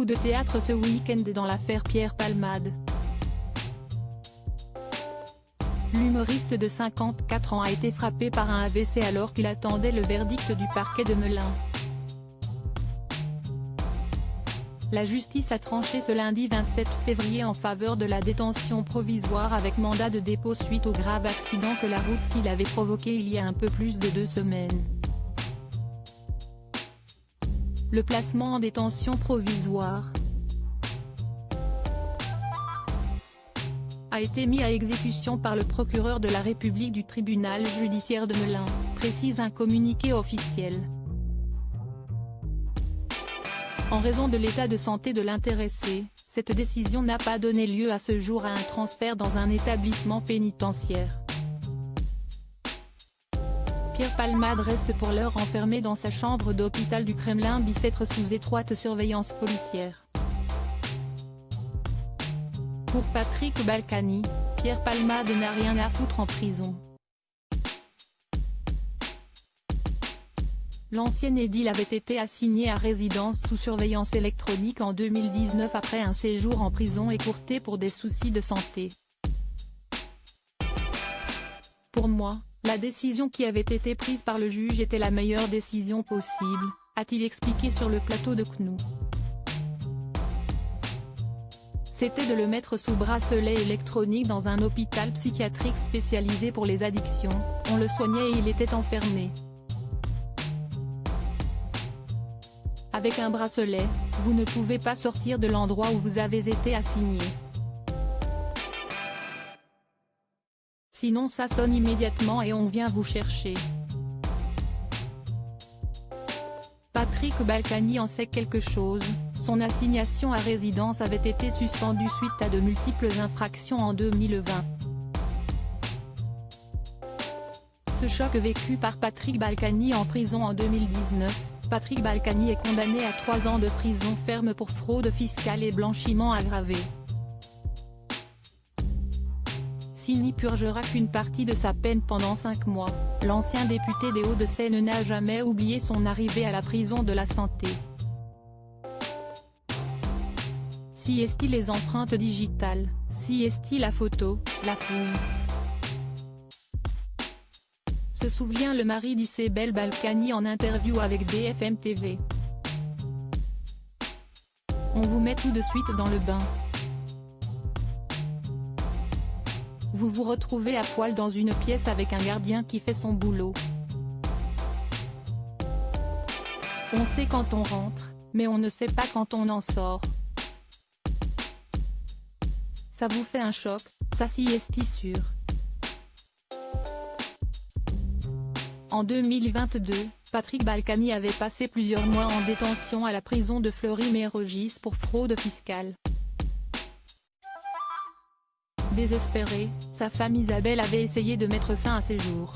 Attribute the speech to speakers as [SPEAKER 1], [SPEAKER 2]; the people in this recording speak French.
[SPEAKER 1] Coup de théâtre ce week-end dans l'affaire Pierre Palmade. L'humoriste de 54 ans a été frappé par un AVC alors qu'il attendait le verdict du parquet de Melun. La justice a tranché ce lundi 27 février en faveur de la détention provisoire avec mandat de dépôt suite au grave accident que la route qu'il avait provoqué il y a un peu plus de 2 semaines. Le placement en détention provisoire a été mis à exécution par le procureur de la République du tribunal judiciaire de Melun, précise un communiqué officiel. En raison de l'état de santé de l'intéressé, cette décision n'a pas donné lieu à ce jour à un transfert dans un établissement pénitentiaire. Pierre Palmade reste pour l'heure enfermé dans sa chambre d'hôpital du Kremlin-Bicêtre sous étroite surveillance policière. Pour Patrick Balkany, Pierre Palmade n'a rien à foutre en prison. L'ancien édile avait été assigné à résidence sous surveillance électronique en 2019 après un séjour en prison écourté pour des soucis de santé. Pour moi, la décision qui avait été prise par le juge était la meilleure décision possible, a-t-il expliqué sur le plateau de CNOU. C'était de le mettre sous bracelet électronique dans un hôpital psychiatrique spécialisé pour les addictions, on le soignait et il était enfermé. Avec un bracelet, vous ne pouvez pas sortir de l'endroit où vous avez été assigné. Sinon ça sonne immédiatement et on vient vous chercher. Patrick Balkany en sait quelque chose, son assignation à résidence avait été suspendue suite à de multiples infractions en 2020. Ce choc vécu par Patrick Balkany en prison en 2019, Patrick Balkany est condamné à 3 ans de prison ferme pour fraude fiscale et blanchiment aggravé. S'il n'y purgera qu'une partie de sa peine pendant 5 mois, l'ancien député des Hauts-de-Seine n'a jamais oublié son arrivée à la prison de la Santé. Si est-il les empreintes digitales, si est-il la photo, la fouille. Se souvient le mari d'Isabelle Balkany en interview avec BFM TV. On vous met tout de suite dans le bain. Vous vous retrouvez à poil dans une pièce avec un gardien qui fait son boulot. On sait quand on rentre, mais on ne sait pas quand on en sort. Ça vous fait un choc, ça si est sûr. En 2022, Patrick Balkany avait passé plusieurs mois en détention à la prison de Fleury-Mérogis pour fraude fiscale. Désespérée, sa femme Isabelle avait essayé de mettre fin à ses jours.